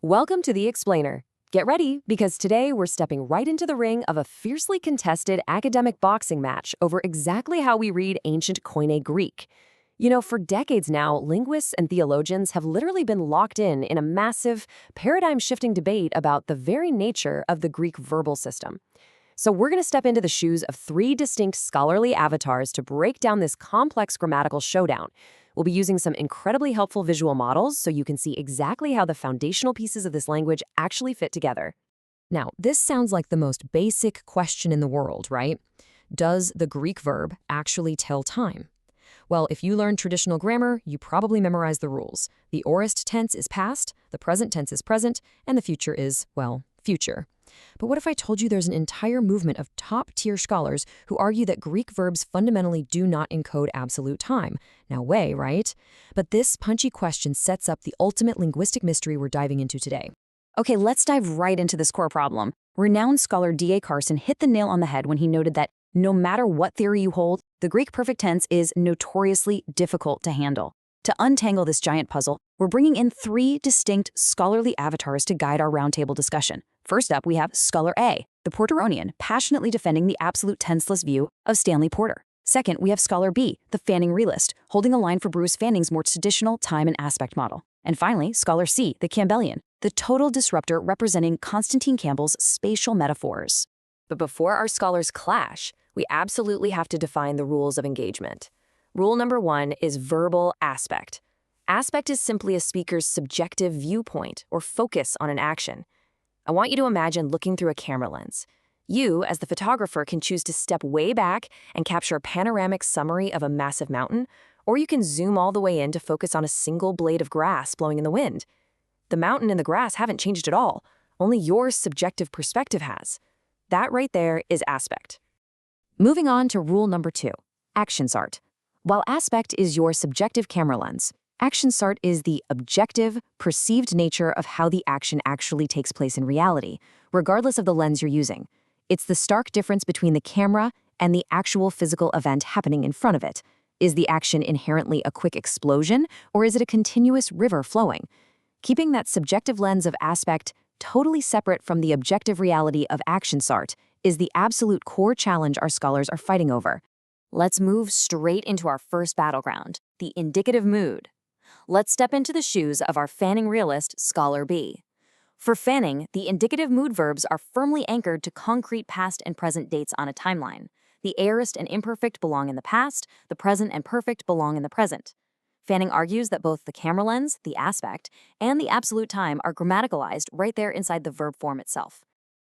Welcome to The Explainer. Get ready, because today we're stepping right into the ring of a fiercely contested academic boxing match over exactly how we read ancient Koine Greek. For decades now, linguists and theologians have literally been locked in a massive, paradigm-shifting debate about the very nature of the Greek verbal system. So we're going to step into the shoes of three distinct scholarly avatars to break down this complex grammatical showdown. We'll be using some incredibly helpful visual models so you can see exactly how the foundational pieces of this language actually fit together. Now, this sounds like the most basic question in the world, right? Does the Greek verb actually tell time? Well, if you learned traditional grammar, you probably memorized the rules. The aorist tense is past, the present tense is present, and the future is, well, future. But what if I told you there's an entire movement of top-tier scholars who argue that Greek verbs fundamentally do not encode absolute time? Now, way, right? But this punchy question sets up the ultimate linguistic mystery we're diving into today. Okay, let's dive right into this core problem. Renowned scholar D.A. Carson hit the nail on the head when he noted that no matter what theory you hold, the Greek perfect tense is notoriously difficult to handle. To untangle this giant puzzle, we're bringing in three distinct scholarly avatars to guide our roundtable discussion. First up, we have Scholar A, the Porteronian, passionately defending the absolute tenseless view of Stanley Porter. Second, we have Scholar B, the Fanning realist, holding a line for Buist Fanning's more traditional time and aspect model. And finally, Scholar C, the Campbellian, the total disruptor representing Constantine Campbell's spatial metaphors. But before our scholars clash, we absolutely have to define the rules of engagement. Rule number one is verbal aspect. Aspect is simply a speaker's subjective viewpoint or focus on an action. I want you to imagine looking through a camera lens. You, as the photographer, can choose to step way back and capture a panoramic summary of a massive mountain, or you can zoom all the way in to focus on a single blade of grass blowing in the wind. The mountain and the grass haven't changed at all, only your subjective perspective has. That right there is aspect. Moving on to rule number two, actionsart. While aspect is your subjective camera lens, actionsart is the objective, perceived nature of how the action actually takes place in reality, regardless of the lens you're using. It's the stark difference between the camera and the actual physical event happening in front of it. Is the action inherently a quick explosion, or is it a continuous river flowing? Keeping that subjective lens of aspect totally separate from the objective reality of actionsart is the absolute core challenge our scholars are fighting over. Let's move straight into our first battleground, the indicative mood. Let's step into the shoes of our Fanning realist, Scholar B. For Fanning, the indicative mood verbs are firmly anchored to concrete past and present dates on a timeline. The aorist and imperfect belong in the past, the present and perfect belong in the present. Fanning argues that both the camera lens, the aspect, and the absolute time are grammaticalized right there inside the verb form itself.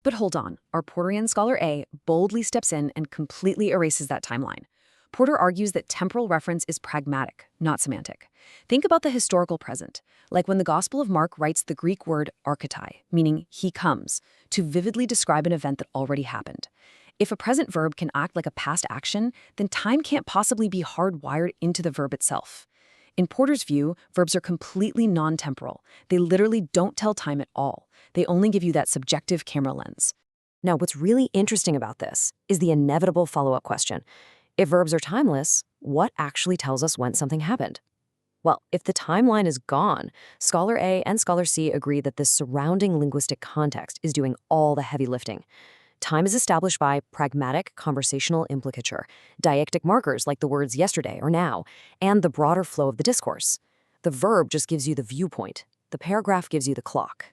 But hold on, our Porterian Scholar A boldly steps in and completely erases that timeline. Porter argues that temporal reference is pragmatic, not semantic. Think about the historical present, like when the Gospel of Mark writes the Greek word archetai, meaning he comes, to vividly describe an event that already happened. If a present verb can act like a past action, then time can't possibly be hardwired into the verb itself. In Porter's view, verbs are completely non-temporal. They literally don't tell time at all. They only give you that subjective camera lens. Now, what's really interesting about this is the inevitable follow-up question. If verbs are timeless, what actually tells us when something happened? Well, if the timeline is gone, Scholar A and Scholar C agree that the surrounding linguistic context is doing all the heavy lifting. Time is established by pragmatic conversational implicature, deictic markers like the words yesterday or now, and the broader flow of the discourse. The verb just gives you the viewpoint. The paragraph gives you the clock.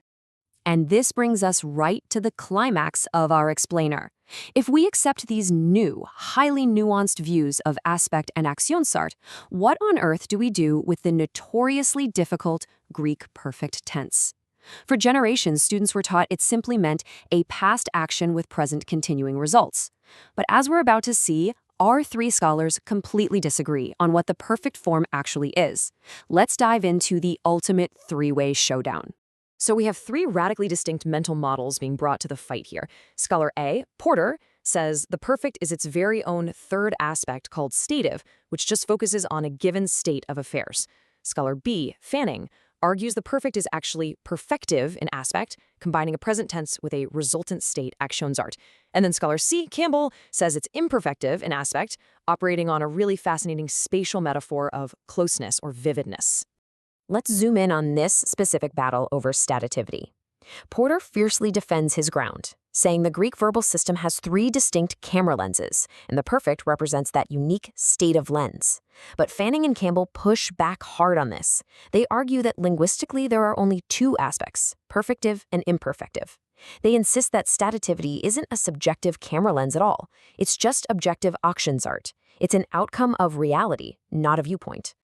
And this brings us right to the climax of our explainer. If we accept these new, highly nuanced views of aspect and actionsart, what on earth do we do with the notoriously difficult Greek perfect tense? For generations, students were taught it simply meant a past action with present continuing results. But as we're about to see, our three scholars completely disagree on what the perfect form actually is. Let's dive into the ultimate three-way showdown. So we have three radically distinct mental models being brought to the fight here. Scholar A, Porter, says the perfect is its very own third aspect called stative, which just focuses on a given state of affairs. Scholar B, Fanning, argues the perfect is actually perfective in aspect, combining a present tense with a resultant state, actionsart. And then Scholar C, Campbell, says it's imperfective in aspect, operating on a really fascinating spatial metaphor of closeness or vividness. Let's zoom in on this specific battle over stativity. Porter fiercely defends his ground, saying the Greek verbal system has three distinct camera lenses, and the perfect represents that unique state of lens. But Fanning and Campbell push back hard on this. They argue that linguistically there are only two aspects, perfective and imperfective. They insist that stativity isn't a subjective camera lens at all. It's just objective Auktionsart. It's an outcome of reality, not a viewpoint.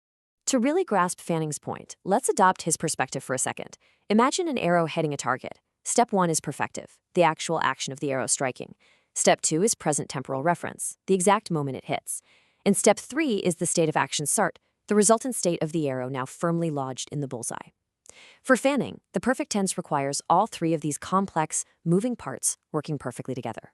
To really grasp Fanning's point, let's adopt his perspective for a second. Imagine an arrow hitting a target. Step 1 is perfective, the actual action of the arrow striking. Step 2 is present temporal reference, the exact moment it hits. And step 3 is the state of action sart, the resultant state of the arrow now firmly lodged in the bullseye. For Fanning, the perfect tense requires all three of these complex, moving parts working perfectly together.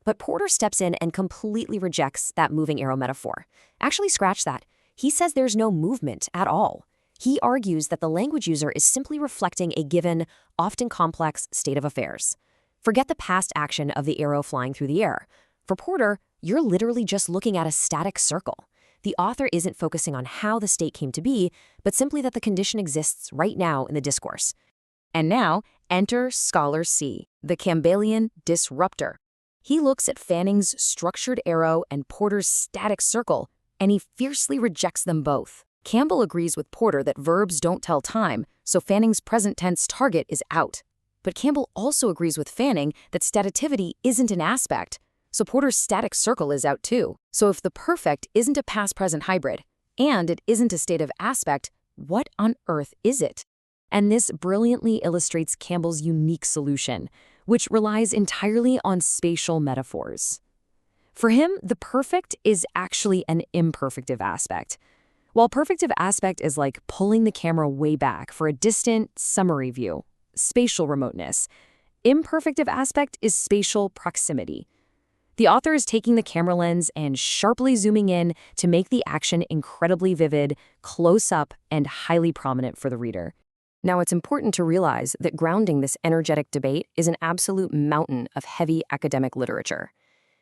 But Porter steps in and completely rejects that moving arrow metaphor. Actually, scratch that. He says there's no movement at all. He argues that the language user is simply reflecting a given, often complex, state of affairs. Forget the past action of the arrow flying through the air. For Porter, you're literally just looking at a static circle. The author isn't focusing on how the state came to be, but simply that the condition exists right now in the discourse. And now, enter Scholar C, the Campbellian disruptor. He looks at Fanning's structured arrow and Porter's static circle, and he fiercely rejects them both. Campbell agrees with Porter that verbs don't tell time, so Fanning's present tense target is out. But Campbell also agrees with Fanning that stativity isn't an aspect, so Porter's static circle is out too. So if the perfect isn't a past-present hybrid, and it isn't a state of aspect, what on earth is it? And this brilliantly illustrates Campbell's unique solution, which relies entirely on spatial metaphors. For him, the perfect is actually an imperfective aspect. While perfective aspect is like pulling the camera way back for a distant, summary view, spatial remoteness, imperfective aspect is spatial proximity. The author is taking the camera lens and sharply zooming in to make the action incredibly vivid, close up, and highly prominent for the reader. Now, it's important to realize that grounding this energetic debate is an absolute mountain of heavy academic literature.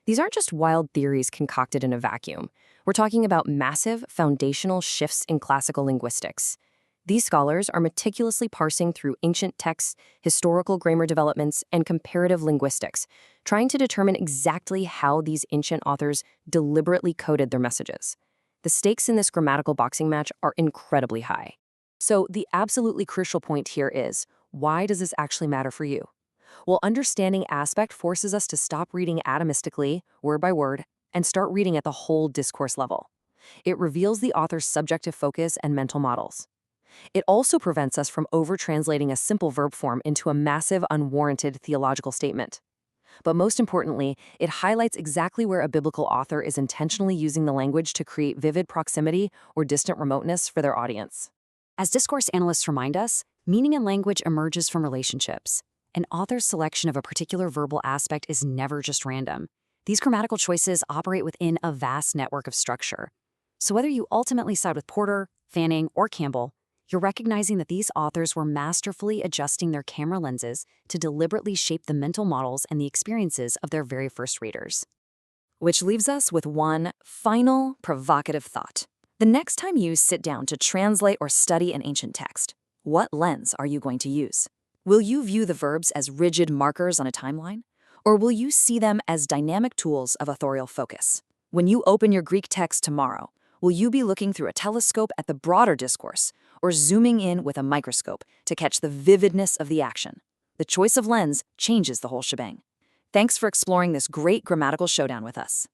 These aren't just wild theories concocted in a vacuum. We're talking about massive, foundational shifts in classical linguistics. These scholars are meticulously parsing through ancient texts, historical grammar developments, and comparative linguistics, trying to determine exactly how these ancient authors deliberately coded their messages. The stakes in this grammatical boxing match are incredibly high. So the absolutely crucial point here is, why does this actually matter for you? Well, understanding aspect forces us to stop reading atomistically, word by word, and start reading at the whole discourse level. It reveals the author's subjective focus and mental models. It also prevents us from over-translating a simple verb form into a massive, unwarranted theological statement. But most importantly, it highlights exactly where a biblical author is intentionally using the language to create vivid proximity or distant remoteness for their audience. As discourse analysts remind us, meaning in language emerges from relationships. An author's selection of a particular verbal aspect is never just random. These grammatical choices operate within a vast network of structure. So whether you ultimately side with Porter, Fanning, or Campbell, you're recognizing that these authors were masterfully adjusting their camera lenses to deliberately shape the mental models and the experiences of their very first readers. Which leaves us with one final provocative thought. The next time you sit down to translate or study an ancient text, what lens are you going to use? Will you view the verbs as rigid markers on a timeline? Or will you see them as dynamic tools of authorial focus? When you open your Greek text tomorrow, will you be looking through a telescope at the broader discourse, or zooming in with a microscope to catch the vividness of the action? The choice of lens changes the whole shebang. Thanks for exploring this great grammatical showdown with us.